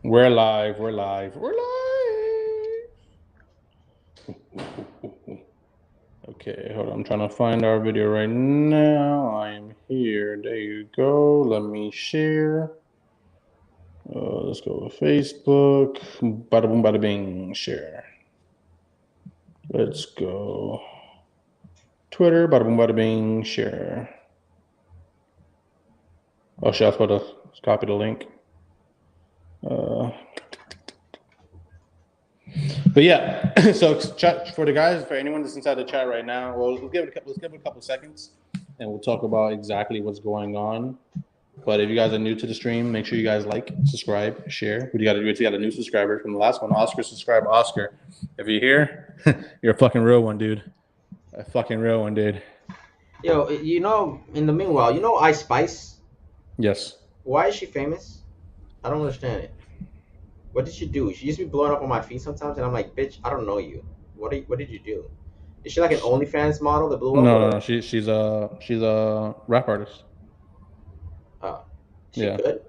We're live. We're live. We're live. Okay, hold on. I'm trying to find our video right now. I am here. There you go. Let me share. Let's go with Facebook. Bada boom, bada bing. Share. Let's go. Twitter. Bada boom, bada bing. Share. Oh shit! I was about to copy the link. But yeah, so chat for the guys, for anyone that's inside the chat right now, well, let's give it a couple seconds, and we'll talk about exactly what's going on. But if you guys are new to the stream, make sure you guys like, subscribe, share. What you got to do is you got a new subscriber from the last one, Oscar. Subscribe, Oscar. If you're here, you're a fucking real one, dude. A fucking real one, dude. Yo, in the meanwhile, Ice Spice? Yes. Why is she famous? I don't understand it. What did she do? She used to be blowing up on my feed sometimes, and I'm like, bitch, I don't know you. What did you do? Is she like an OnlyFans model that blew up? No. She's a rap artist. Oh, she Yeah. good?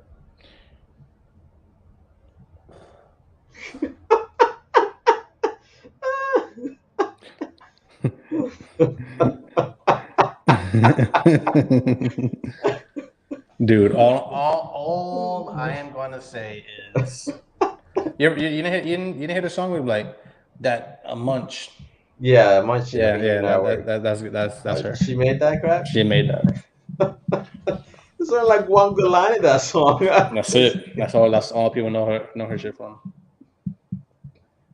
Dude, all I am gonna say is, you didn't hear the song with like that a munch. Yeah, Munch. Yeah, that's her. She made that crap. She made that. There's only like one good line in that song. That's it. That's all people know her shit from.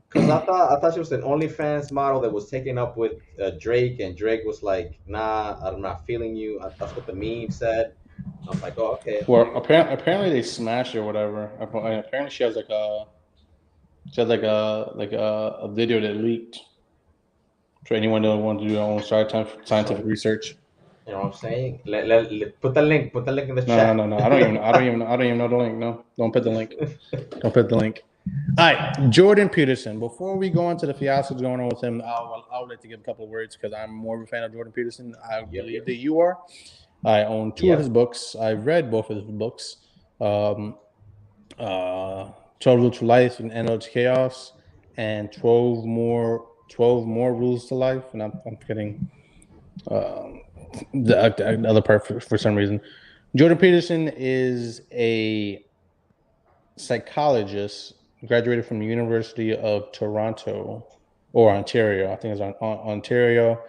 Because I thought she was an OnlyFans model that was taken up with Drake, and Drake was like, "Nah, I'm not feeling you." That's what the meme said. I was like, "Oh, okay." Well, apparently they smashed her or whatever. Apparently she has like a a video that leaked. For anyone that wants to do their own scientific research. You know what I'm saying? Put the link. Put the link in the No. chat. I don't even know the link. No, don't put the link. Don't put the link. All right, Jordan Peterson. Before we go into the fiasco going on with him, I would like to give a couple of words because I'm more of a fan of Jordan Peterson. I believe that you are. I own two of his books. I've read both of his books. 12 Rules to Life and End to Chaos, and 12 more rules to life. And I'm forgetting the other part for some reason. Jordan Peterson is a psychologist, graduated from the University of Toronto or Ontario. I think it's Ontario.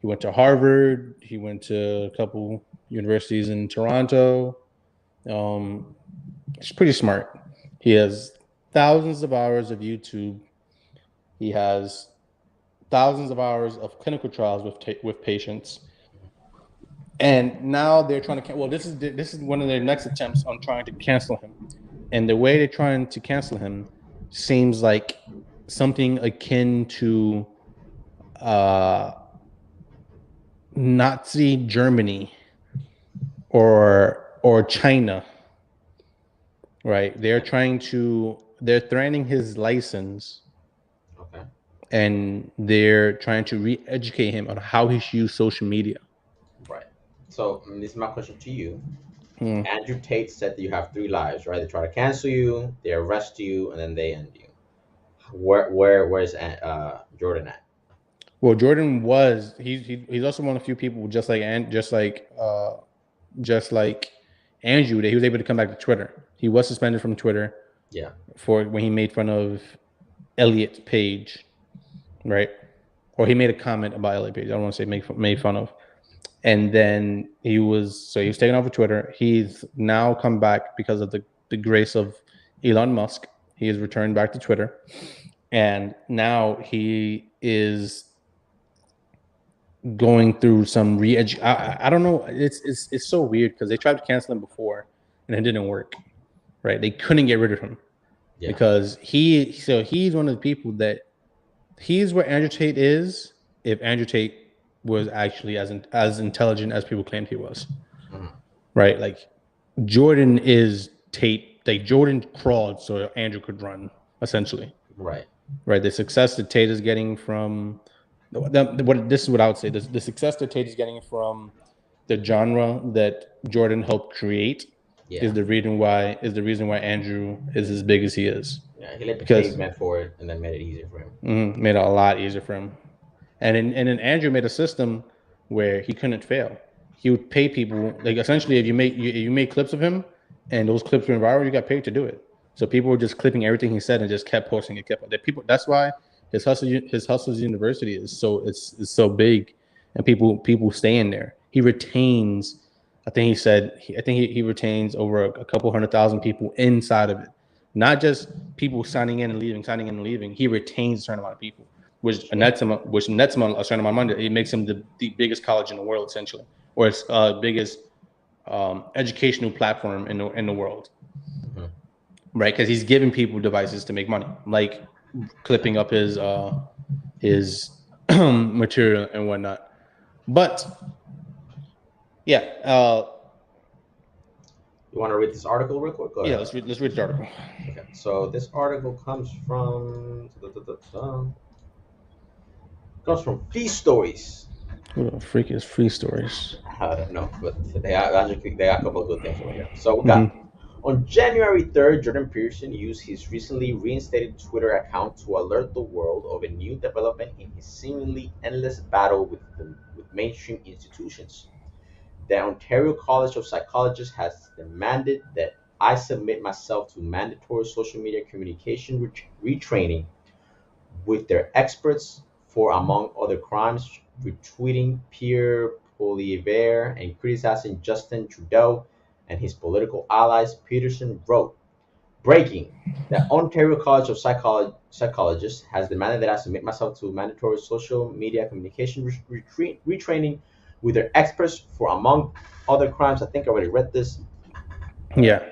He went to Harvard. He went to a couple universities in Toronto. He's pretty smart. He has thousands of hours of YouTube. He has thousands of hours of clinical trials with patients. And now they're trying to. Well, this is one of their next attempts on trying to cancel him. And the way they're trying to cancel him seems like something akin to Nazi Germany or China, right? They're threatening his license, Okay. and they're trying to re-educate him on how he should use social media. Right. So this is my question to you. Andrew Tate said that you have 3 lives, right? They try to cancel you, they arrest you, and then they end you. Where's Jordan at? Well, Jordan he's also one of the few people just like Andrew that he was able to come back to Twitter. He was suspended from Twitter. Yeah. For when he made fun of Elliot's page, right? Or he made a comment about Elliot Page. I don't want to say made fun of. And then he was taken off of Twitter. He's now come back because of the grace of Elon Musk. He has returned back to Twitter, and now he is going through some I don't know. It's so weird because they tried to cancel him before and it didn't work. Right? They couldn't get rid of him because he's one of the people that he's where Andrew Tate is. If Andrew Tate was actually as intelligent as people claimed he was, right? Like Jordan is Tate. Like Jordan crawled so Andrew could run, essentially. Right. The success that Tate is getting from this is what I would say. The success that Tate is getting from the genre that Jordan helped create is the reason why Andrew is as big as he is. Yeah, he let the caveman for it and then made it easier for him. Made it a lot easier for him. And then Andrew made a system where he couldn't fail. He would pay people, like essentially if you made clips of him and those clips went viral, you got paid to do it. So people were just clipping everything he said and just kept posting it. That's why his Hustlers University is so big, and people stay in there. He retains. I think he retains over a couple 100,000 people inside of it, not just people signing in and leaving. He retains a certain amount of people, which nets him a certain amount of money. It makes him the biggest college in the world, essentially, or its biggest educational platform in the world, right? Because he's giving people devices to make money, like clipping up his material and whatnot. But yeah, you want to read this article real quick? Yeah, let's read the article. Okay, so this article comes from Free Stories. Who the freak is Free Stories? I don't know, but they got a couple of good things over here. So we got on January 3rd, Jordan Peterson used his recently reinstated Twitter account to alert the world of a new development in his seemingly endless battle with mainstream institutions. The Ontario College of Psychologists has demanded that I submit myself to mandatory social media communication retraining with their experts for, among other crimes, retweeting Pierre Poilievre and criticizing Justin Trudeau and his political allies. Peterson wrote, breaking, the Ontario College of Psychologists has demanded that I submit myself to mandatory social media communication retraining with their experts for, among other crimes. I think I already read this. Yeah.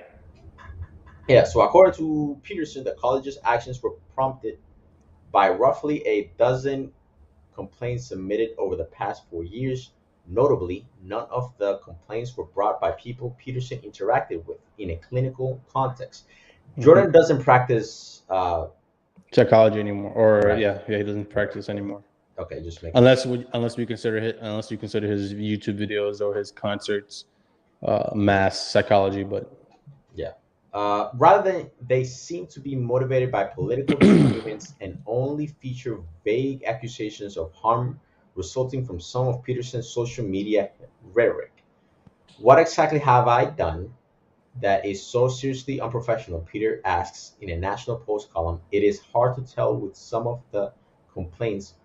Yeah, so according to Peterson, the college's actions were prompted by roughly a dozen complaints submitted over the past 4 years. Notably, none of the complaints were brought by people Peterson interacted with in a clinical context. Jordan doesn't practice psychology anymore, or right. He doesn't practice anymore. Okay, just make unless you consider his YouTube videos or his concerts mass psychology, but yeah. Rather than they seem to be motivated by political disagreements and only feature vague accusations of harm resulting from some of Peterson's social media rhetoric. What exactly have I done that is so seriously unprofessional? Peter asks in a National Post column. It is hard to tell with some of the complaints.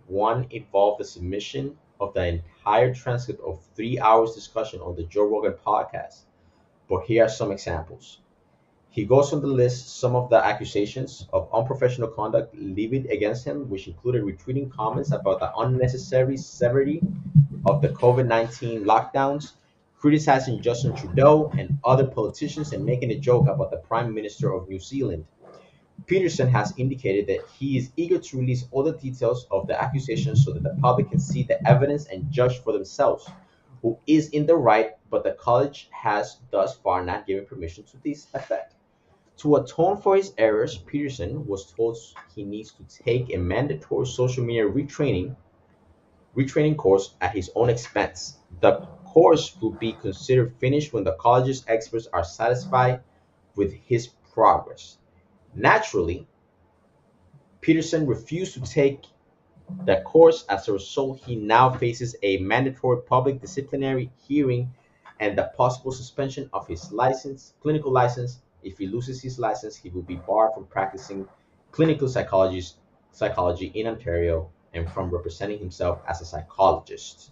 One involved the submission of the entire transcript of 3 hours discussion on the Joe Rogan podcast. But here are some examples. He goes on to list some of the accusations of unprofessional conduct levied against him, which included retweeting comments about the unnecessary severity of the COVID-19 lockdowns, criticizing Justin Trudeau and other politicians, and making a joke about the Prime Minister of New Zealand. Peterson has indicated that he is eager to release all the details of the accusations so that the public can see the evidence and judge for themselves who is in the right, but the college has thus far not given permission to this effect. To atone for his errors, Peterson was told he needs to take a mandatory social media retraining course at his own expense. The course will be considered finished when the college's experts are satisfied with his progress. Naturally, Peterson refused to take the course. As a result, he now faces a mandatory public disciplinary hearing and the possible suspension of his clinical license. If he loses his license, he will be barred from practicing clinical psychology in Ontario and from representing himself as a psychologist.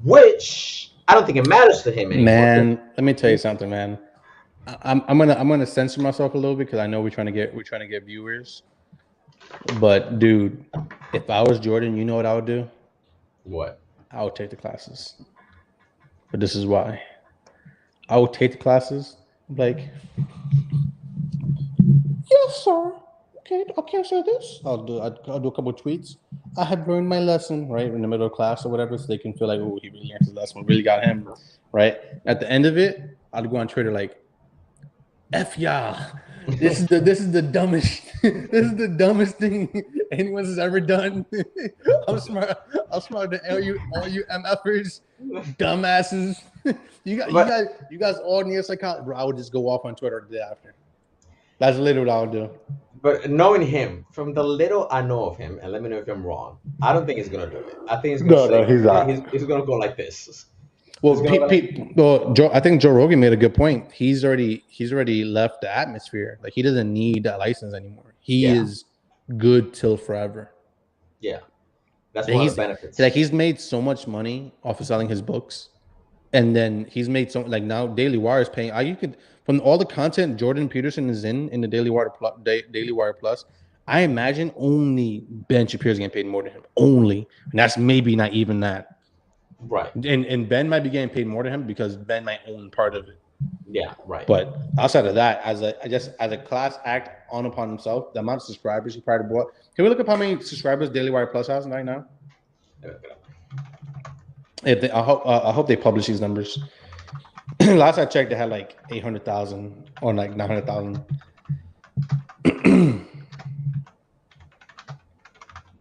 Which I don't think it matters to him anymore. Man, let me tell you something, man. I'm gonna censor myself a little bit because I know we're trying to get viewers. But dude, if I was Jordan, you know what I would do? What? I would take the classes. But this is why. I would take the classes, like, yes, sir. Okay, I can't say this. I'll do a couple of tweets. I have learned my lesson, right, in the middle of class or whatever, so they can feel like, oh, he really learned his lesson, really got him, right? At the end of it, I'd go on Twitter like, F y'all. This is the dumbest this is the dumbest thing anyone has ever done. I'm smart. I'm smarter than all you MFers, dumbasses. You guys all need psychology. Bro, I would just go off on Twitter the day after. That's literally what I would do. But knowing him, from the little I know of him, and let me know if I'm wrong, I don't think he's gonna do it. I think he's gonna say he's not. he's gonna go like this. Well, I think Joe Rogan made a good point. He's already left the atmosphere. Like he doesn't need that license anymore. He is good till forever. Yeah, that's one of the benefits. Like he's made so much money off of selling his books, and then he's made so like now Daily Wire is paying. You could from all the content Jordan Peterson is in the Daily Wire Plus. I imagine only Ben Shapiro's getting paid more than him. Only, and that's maybe not even that. Right. And Ben might be getting paid more than him because Ben might own part of it. Yeah, right. But outside of that, as a class act on upon himself, the amount of subscribers he probably bought. Can we look up how many subscribers Daily Wire Plus has right now? I hope they publish these numbers. Last I checked, they had like 800,000 or like 900,000.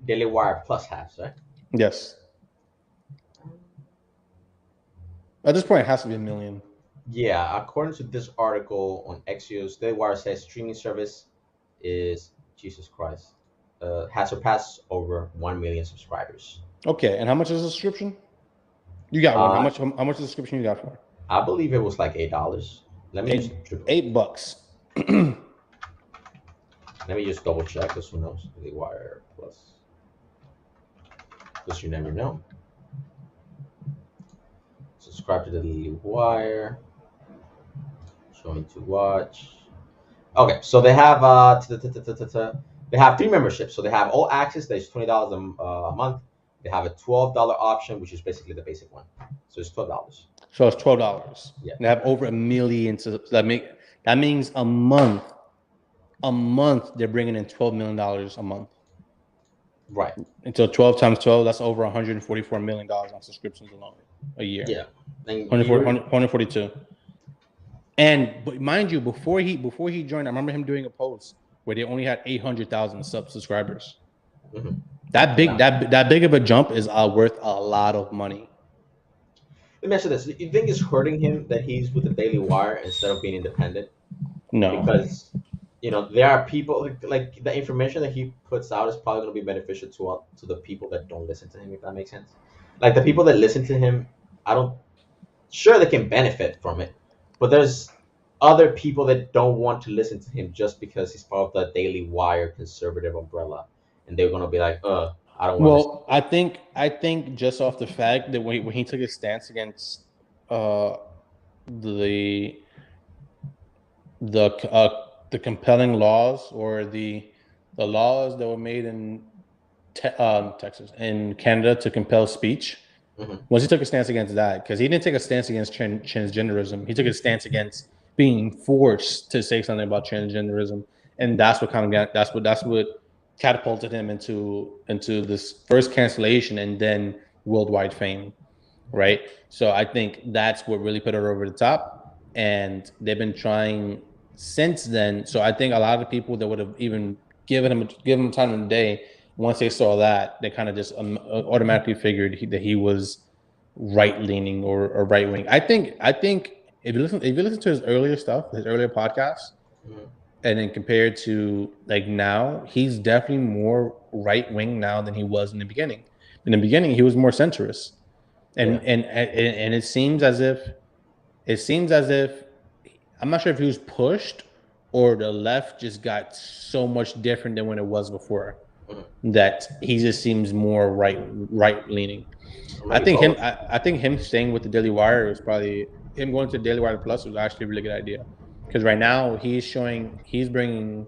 Daily Wire Plus has, right? Yes. At this point, it has to be 1 million. Yeah, according to this article on Axios, Daily Wire says streaming service is Jesus Christ has surpassed over 1 million subscribers. Okay, and how much is the subscription? You got one. How much is the subscription you got for? I believe it was like $8. Let me $8. Let me just double check because who knows? Daily Wire Plus. Because you never know. Subscribe to the Daily Wire. Showing to watch. Okay, so they have they have 3 memberships. So they have all access. That's $20 a month. They have a $12 option, which is basically the basic one. So it's $12. So it's $12. Yeah. They have over 1 million. That means a month they're bringing in $12 million a month. Right. And so 12 times 12, that's over $144 million on subscriptions alone a year. Yeah. 142. But mind you, before he joined, I remember him doing a post where they only had 800,000 subscribers. Mm-hmm. That big of a jump is worth a lot of money. Let me ask you this: do you think it's hurting him that he's with the Daily Wire instead of being independent? No, because there are people like the information that he puts out is probably going to be beneficial to the people that don't listen to him. If that makes sense, like the people that listen to him, sure they can benefit from it, but there's other people that don't want to listen to him just because he's part of the Daily Wire conservative umbrella, and they're going to be like, I don't want. Well, I think just off the fact that when he took his stance against the compelling laws or the laws that were made in Texas and Canada to compel speech. Mm-hmm. Once he took a stance against that, because he didn't take a stance against transgenderism, he took a stance against being forced to say something about transgenderism, and that's what catapulted him into this first cancellation and then worldwide fame, right? So I think that's what really put it over the top, and they've been trying since then. So I think a lot of the people that would have even given him time of the day, once they saw that, they kind of just automatically figured that he was right leaning or right wing. I think if you listen to his earlier stuff, his earlier podcasts. Mm-hmm. And then compared to like now, he's definitely more right wing now than he was in the beginning. In the beginning, he was more centrist, and it seems as if I'm not sure if he was pushed or the left just got so much different than when it was before, that he just seems more right leaning. I think him staying with the Daily Wire was probably him going to the Daily Wire Plus was actually a really good idea. Because right now he's bringing,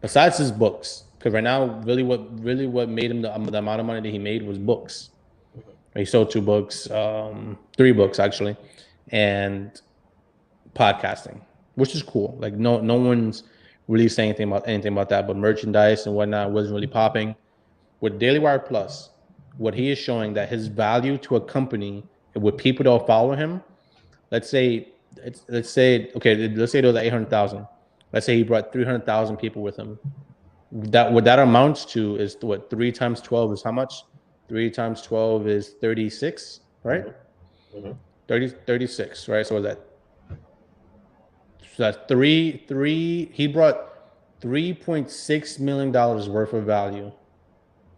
besides his books, because right now really what made him the amount of money that he made was books. He sold 2 books, 3 books actually, and podcasting, which is cool. Like no one's really saying anything about that, but merchandise and whatnot wasn't really popping. With Daily Wire Plus, what he is showing that his value to a company with people that will follow him, let's say there was 800,000. Let's say he brought 300,000 people with him. What that amounts to is what 3 times 12 is how much? 3 times 12 is 36, right? Mm-hmm. Mm-hmm. 36, right? So that's three. He brought $3.6 million worth of value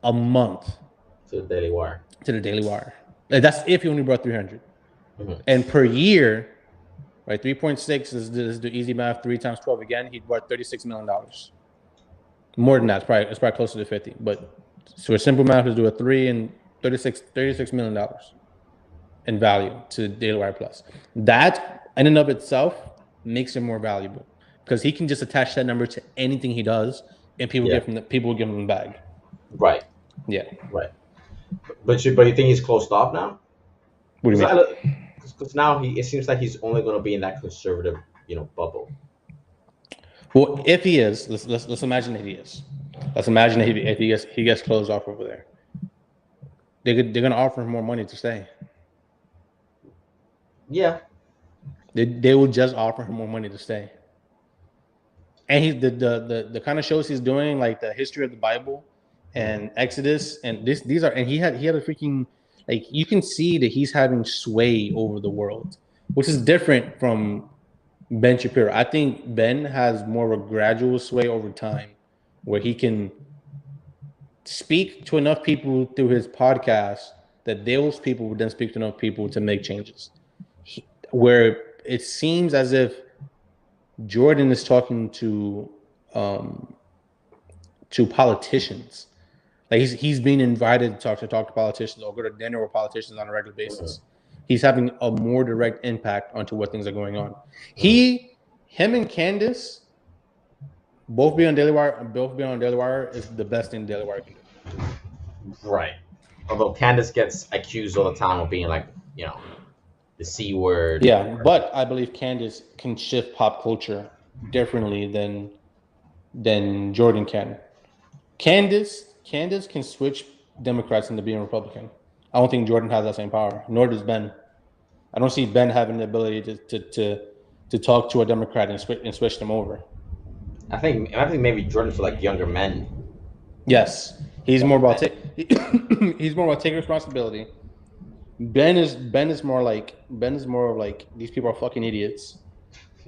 a month To the Daily Wire. to the Daily Wire. That's if he only brought 300. Mm-hmm. And per year, right? 3.6 is the easy math. 3 times 12 again. He brought $36 million. More than that. It's probably closer to 50. But so a simple math is do a 3 and $36 million in value to Daily Wire Plus. That in and of itself makes him more valuable because he can just attach that number to anything he does, and people will give him the bag. Right. Yeah. Right. But you think he's closed off now? What do you mean? Because now it seems like he's only going to be in that conservative, bubble. Well, if he is, let's imagine that he is. Let's imagine if he gets closed off over there. They're gonna offer him more money to stay. Yeah. They will just offer him more money to stay. And he's the kind of shows he's doing, like the history of the Bible and Exodus, and these are, and he had a freaking, like, you can see that he's having sway over the world, which is different from Ben Shapiro. I think Ben has more of a gradual sway over time, where he can speak to enough people through his podcast that those people would then speak to enough people to make changes. Where it seems as if Jordan is talking to politicians. Like he's being invited to talk to politicians or go to dinner with politicians on a regular basis. Mm-hmm. He's having a more direct impact onto what things are going on. Mm-hmm. Him and Candace both being on Daily Wire is the best thing Daily Wire can do. Right. Although Candace gets accused all the time of being like, the C word. Yeah, but I believe Candace can shift pop culture differently than Jordan can. Candace can switch Democrats into being Republican. I don't think Jordan has that same power, nor does Ben. I don't see Ben having the ability to talk to a Democrat and switch them over. I think maybe Jordan for like younger men. Yes, he's more about he's more about taking responsibility. Ben is more of like these people are fucking idiots,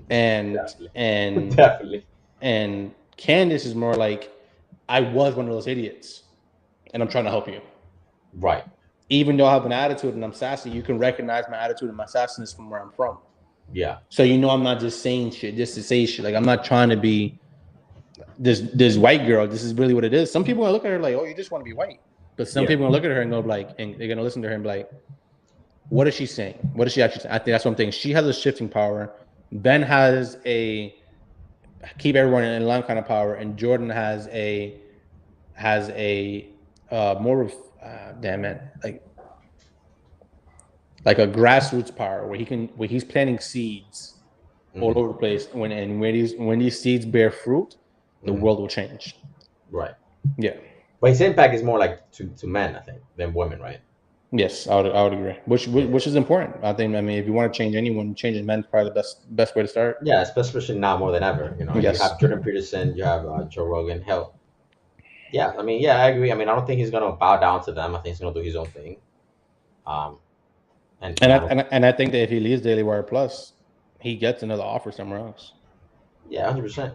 and Definitely. And Candace is more like, I was one of those idiots, and I'm trying to help you. Right. Even though I have an attitude and I'm sassy, you can recognize my attitude and my sassiness from where I'm from. Yeah. So I'm not just saying shit just to say shit. Like, I'm not trying to be this white girl. This is really what it is. Some people are gonna look at her like, oh, you just want to be white. But some people are gonna look at her and go like, and they're gonna listen to her and be like, what is she saying? What is she actually saying? I think that's one thing. She has a shifting power. Ben has a keep everyone in line kind of power, and Jordan has a more of like a grassroots power where he's planting seeds all over the place. When these seeds bear fruit, the world will change. Right. Yeah. But his impact is more like to men, I think, than women, right? Yes, I would agree. Which is important. I think. I mean, if you want to change anyone, changing men is probably the best way to start. Yeah, especially now more than ever. Yes. You have Jordan Peterson, you have Joe Rogan. Hell, yeah. I mean, yeah, I agree. I mean, I don't think he's gonna bow down to them. I think he's gonna do his own thing. And I think that if he leaves Daily Wire Plus, he gets another offer somewhere else. Yeah, 100%.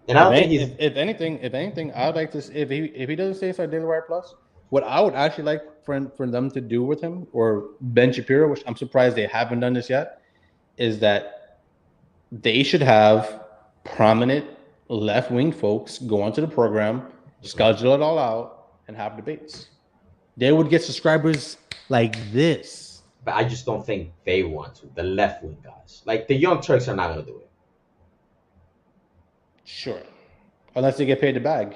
And I don't think he's. If anything, I'd like to. If he doesn't stay inside Daily Wire Plus, what I would actually like for them to do with him, or Ben Shapiro, which I'm surprised they haven't done this yet, is that they should have prominent left-wing folks go onto the program, schedule it all out, and have debates. They would get subscribers like this. But I just don't think they want to. The left-wing guys, like the Young Turks, are not gonna do it. Sure, unless they get paid the bag.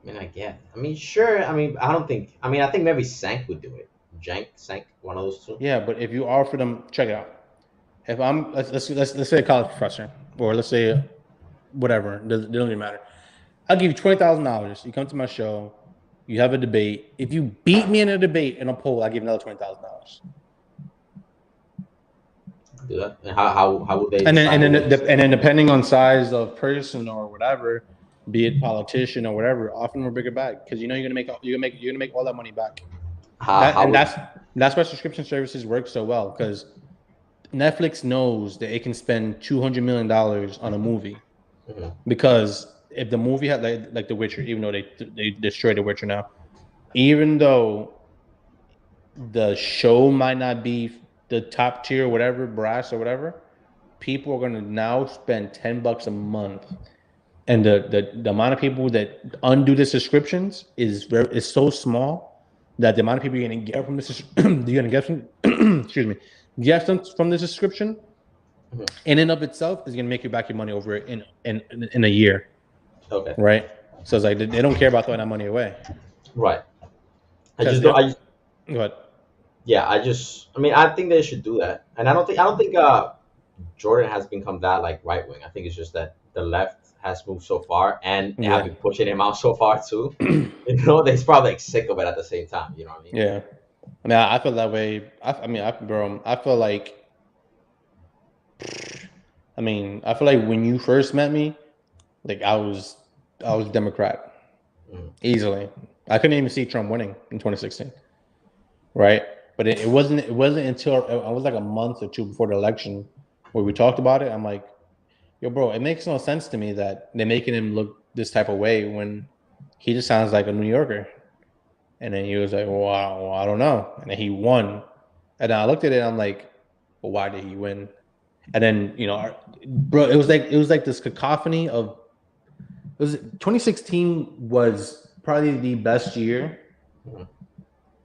I mean, I get. I mean, sure. I mean, I don't think. I mean, I think maybe Sank would do it. Sank, one of those two. Yeah, but if you offer them, check it out. If I'm let's say a college professor, or let's say whatever, it doesn't even matter. I'll give you $20,000. You come to my show, you have a debate. If you beat me in a debate in a poll, I give you another $20,000. Do that. And how would they? And then depending on size of person or whatever, be it politician or whatever, often a bigger bag because you know you're gonna make all that money back. How would That's why subscription services work so well because Netflix knows that it can spend $200 million on a movie because if the movie had like The Witcher, even though they destroyed The Witcher now, even though the show might not be the top tier or whatever, brass or whatever, people are gonna now spend $10 a month. And the amount of people that undo the subscriptions is so small that the amount of people you're gonna get from this you're gonna get from excuse me, get from the subscription in and of itself is gonna make you back your money over in a year. Okay. Right. So it's like they don't care about throwing that money away. Right. I Because just don't. what? Yeah, I mean, I think they should do that, and I don't think Jordan has become that like right wing. I think it's just that the left has moved so far, and they have been pushing him out so far too. You know, they're probably like sick of it at the same time. You know what I mean? Yeah. I mean, I feel that way. Bro, I feel like. I feel like when you first met me, like I was Democrat easily. I couldn't even see Trump winning in 2016, right? But it wasn't until I was like a month or two before the election where we talked about it. I'm like, yo, bro, it makes no sense to me that they're making him look this type of way when he just sounds like a New Yorker. And then he was like, well, I don't know. And then he won. And then I looked at it and I'm like, well, why did he win? And then, bro, it was like this cacophony of 2016 was probably the best year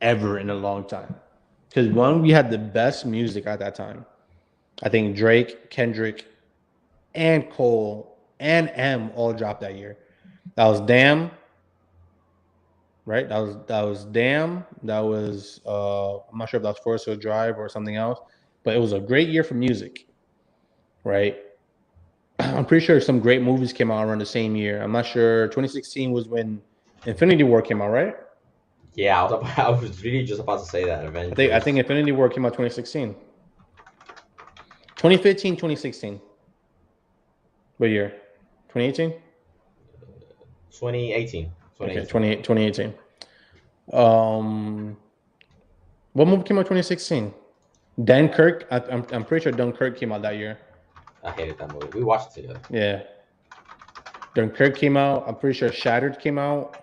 ever in a long time. Because we had the best music at that time. I think Drake, Kendrick, and Cole and M all dropped that year. That was Damn. Right? That was Damn. That was I'm not sure if that was Forest Hill Drive or something else. But it was a great year for music. Right? I'm pretty sure some great movies came out around the same year. I'm not sure. 2016 was when Infinity War came out, right? Yeah, I was really just about to say that. I think Infinity War came out 2016. 2015, 2016. What year? 2018? 2018. Okay, 2018. What movie came out 2016? Dunkirk. I'm pretty sure Dunkirk came out that year. I hated that movie. We watched it together. Yeah. Dunkirk came out. I'm pretty sure Shattered came out.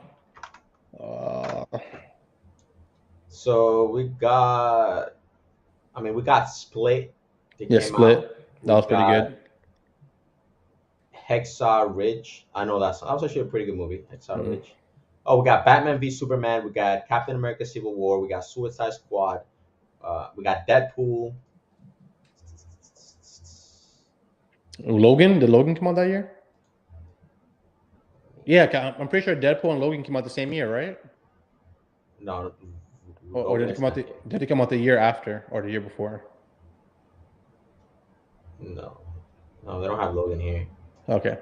So we got Split. Split. That was pretty good. Hexa Ridge. I know that was actually a pretty good movie. Hexa Ridge. Oh, we got Batman v Superman. We got Captain America: Civil War. We got Suicide Squad. We got Deadpool. Logan? Did Logan come out that year? Yeah, I'm pretty sure Deadpool and Logan came out the same year, right? No. Or did it come out? Did it come out the year after or the year before? No, they don't have Logan here. Okay.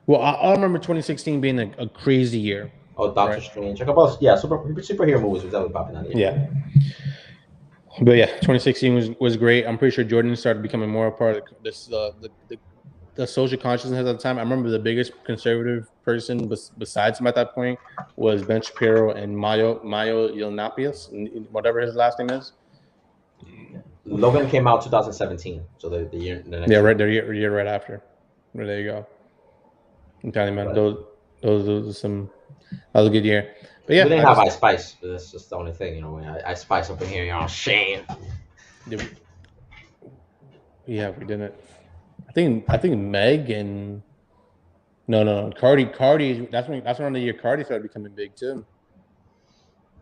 Well, I remember 2016 being a crazy year. Oh, Doctor Strange. Like about superhero movies was definitely popping out. Yeah. But yeah, 2016 was great. I'm pretty sure Jordan started becoming more a part of this the social consciousness at the time. I remember the biggest conservative person besides him at that point was Ben Shapiro and Mayo Yiannopoulos, whatever his last name is. Logan came out 2017, so the year. The next right, the year right after. Well, there you go. I'm telling you, man, those are some. That was a good year. But yeah, we didn't have Ice Spice. But that's just the only thing, when Ice Spice up in here, shame. Yeah, we didn't. I think Meg and no Cardi. That's when the year Cardi started becoming big too.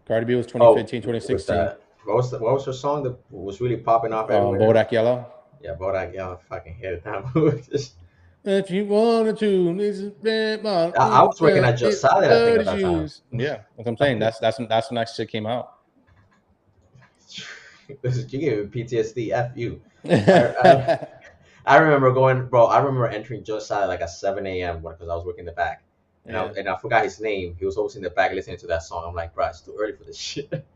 Cardi B was 2015, 2016. What was her song that was really popping off everywhere? Bodak Yellow. Yeah, Bodak Yellow. Fucking hated that movie. If you wanted to, this is I was working at Just Salad, I think, at that time. Yeah, that's what I'm saying. That's when that shit came out. You gave me PTSD. F you. I remember entering Just Salad like at 7 a.m. because I was working in the back. And, I forgot his name. He was always in the back listening to that song. I'm like, bro, it's too early for this shit.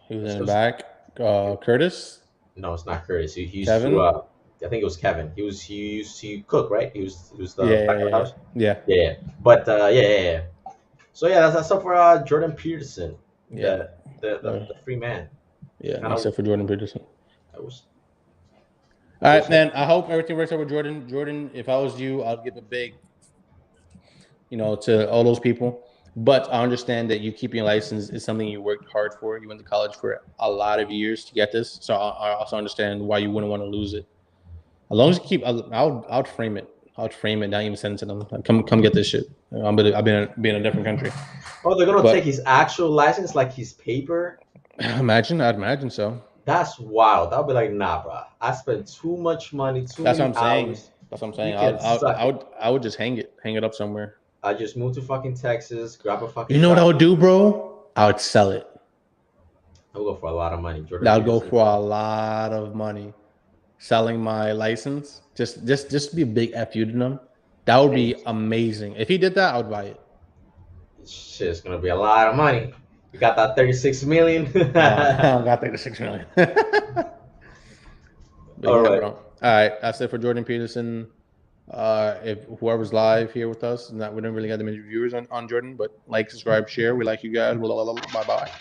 He was in the back. Curtis? No, it's not Curtis. He used Kevin? to. I think it was Kevin. He used to cook, right? He was the back of the Yeah, house. yeah, Yeah. But yeah. So yeah, that's up for Jordan Peterson, yeah, the free man. yeah. Kind of. Except for Jordan Peterson. I was. All Go right, ahead. man. I hope everything works out with Jordan. Jordan, if I was you, I'd give a big, to all those people. But I understand that you keeping your license is something you worked hard for. You went to college for a lot of years to get this, so I also understand why you wouldn't want to lose it. As long as you keep, I'll frame it. I'll frame it, not even send it to them. Like, come get this shit. I've been in a different country. Oh, they're gonna take But his actual license, like his paper. I'd imagine so. That's wild. I'll be like, nah, bro. I spent too much money, too That's what many I'm saying. hours. That's what I'm You saying. can suck it. I would just hang it up somewhere. I just moved to fucking Texas, grab a You fucking know what I job. would do, bro? I would sell it. I'll go for a lot of money. Jordan That would go Peterson, for a bro. lot of money. Selling my license, just be a big fu to them. That would Hey, be amazing. If he did that, I would buy it. shit's gonna be a lot of money. You got that 36 million. I got 36 million. But All yeah, right. bro. All right, that's it for Jordan Peterson. If whoever's live here with us, not we don't really got that many viewers on Jordan, but like, subscribe, share. We like you guys. Bye bye.